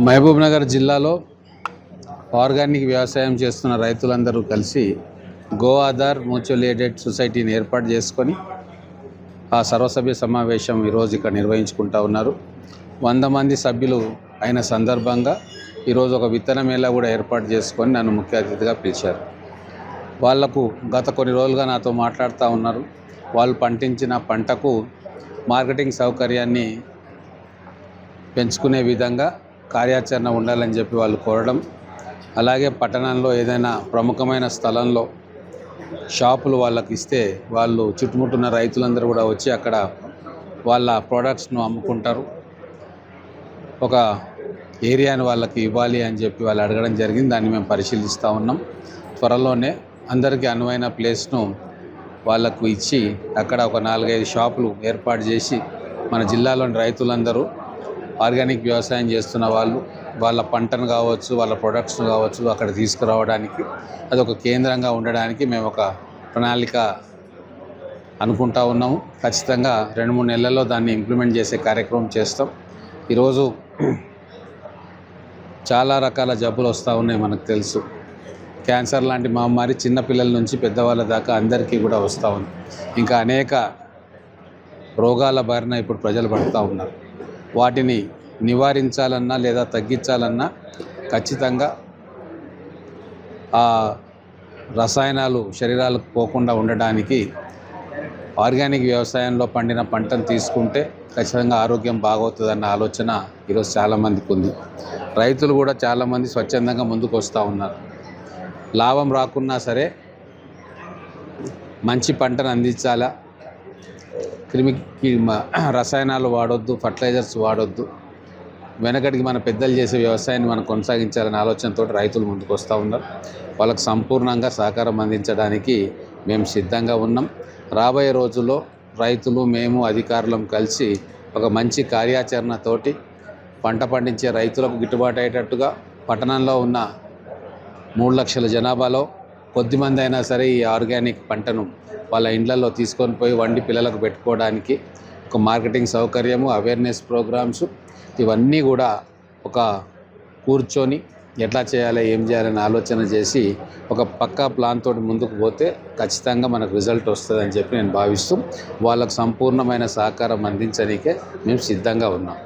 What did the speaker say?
మహబూబ్నగర్ జిల్లాలో ఆర్గానిక్ వ్యవసాయం చేస్తున్న రైతులందరూ కలిసి గో ఆధార్ మ్యూచువల్ ఎయిడెడ్ సొసైటీని ఏర్పాటు చేసుకొని ఆ సర్వసభ్య సమావేశం ఈరోజు ఇక్కడ నిర్వహించుకుంటూ ఉన్నారు. 100 మంది సభ్యులు అయిన సందర్భంగా ఈరోజు ఒక విత్తన మేళా కూడా ఏర్పాటు చేసుకొని నన్ను ముఖ్య అతిథిగా పిలిచారు. వాళ్లకు గత కొన్ని రోజులుగా నాతో మాట్లాడుతూ ఉన్నారు. వాళ్ళు పండించిన పంటకు మార్కెటింగ్ సౌకర్యాన్ని పెంచుకునే విధంగా కార్యాచరణ ఉండాలని చెప్పి వాళ్ళు కోరడం, అలాగే పట్టణంలో ఏదైనా ప్రముఖమైన స్థలంలో షాపులు వాళ్ళకి ఇస్తే వాళ్ళు చుట్టుముట్టున్న రైతులందరూ కూడా వచ్చి అక్కడ వాళ్ళ ప్రోడక్ట్స్ను అమ్ముకుంటారు. ఒక ఏరియాని వాళ్ళకి ఇవ్వాలి అని చెప్పి వాళ్ళు అడగడం జరిగింది. దాన్ని మేము పరిశీలిస్తూ ఉన్నాం. త్వరలోనే అందరికీ అనువైన ప్లేస్ను వాళ్ళకు ఇచ్చి అక్కడ ఒక 4-5 షాపులు ఏర్పాటు చేసి మన జిల్లాలోని రైతులందరూ ఆర్గానిక్ వ్యవసాయం చేస్తున్న వాళ్ళు వాళ్ళ పంటను కావచ్చు, వాళ్ళ ప్రొడక్ట్స్ను కావచ్చు అక్కడ తీసుకురావడానికి అదొక కేంద్రంగా ఉండడానికి మేము ఒక ప్రణాళిక అనుకుంటా ఉన్నాము. ఖచ్చితంగా 2-3 నెలల్లో దాన్ని ఇంప్లిమెంట్ చేసే కార్యక్రమం చేస్తాం. ఈరోజు చాలా రకాల జబ్బులు వస్తూ ఉన్నాయి. మనకు తెలుసు, క్యాన్సర్ లాంటి మహమ్మారి చిన్నపిల్లల నుంచి పెద్దవాళ్ళ దాకా అందరికీ కూడా వస్తూ ఉంది. ఇంకా అనేక రోగాల బారిన ఇప్పుడు ప్రజలు పడుతూ ఉన్నారు. వాటిని నివారించాలన్నా లేదా తగ్గించాలన్నా ఖచ్చితంగా ఆ రసాయనాలు శరీరాలకు పోకుండా ఉండడానికి ఆర్గానిక్ వ్యవసాయంలో పండిన పంటను తీసుకుంటే ఖచ్చితంగా ఆరోగ్యం బాగవుతుందన్న ఆలోచన ఈరోజు చాలామందికి ఉంది. రైతులు కూడా చాలామంది స్వచ్ఛందంగా ముందుకు వస్తూ ఉన్నారు. లాభం రాకున్నా సరే మంచి పంటను అందించాలా, రసాయనాలు వాడొద్దు, ఫర్టిలైజర్స్ వాడొద్దు, వెనకటికి మన పెద్దలు చేసే వ్యవసాయాన్ని మనం కొనసాగించాలనే ఆలోచనతో రైతులు ముందుకు వస్తూ ఉన్నారు. వాళ్ళకు సంపూర్ణంగా సహకారం అందించడానికి మేము సిద్ధంగా ఉన్నాం. రాబోయే రోజుల్లో రైతులు, మేము, అధికారులం కలిసి ఒక మంచి కార్యాచరణతోటి పంట పండించే రైతులకు గిట్టుబాటు అయ్యేటట్టుగా పట్టణంలో ఉన్న 3 లక్షల జనాభాలో కొద్దిమంది అయినా సరే ఈ ఆర్గానిక్ పంటను వాళ్ళ ఇండ్లలో తీసుకొని పోయి వండి పిల్లలకు పెట్టుకోవడానికి ఒక మార్కెటింగ్ సౌకర్యము, అవేర్నెస్ ప్రోగ్రామ్స్ ఇవన్నీ కూడా ఒక కూర్చొని ఎట్లా చేయాలి, ఏం చేయాలని ఆలోచన చేసి ఒక పక్కా ప్లాన్ తోటి ముందుకు పోతే ఖచ్చితంగా మనకు రిజల్ట్ వస్తుందని చెప్పి నేను భావిస్తూ వాళ్ళకు సంపూర్ణమైన సహకారం అందించడానికే మేము సిద్ధంగా ఉన్నాం.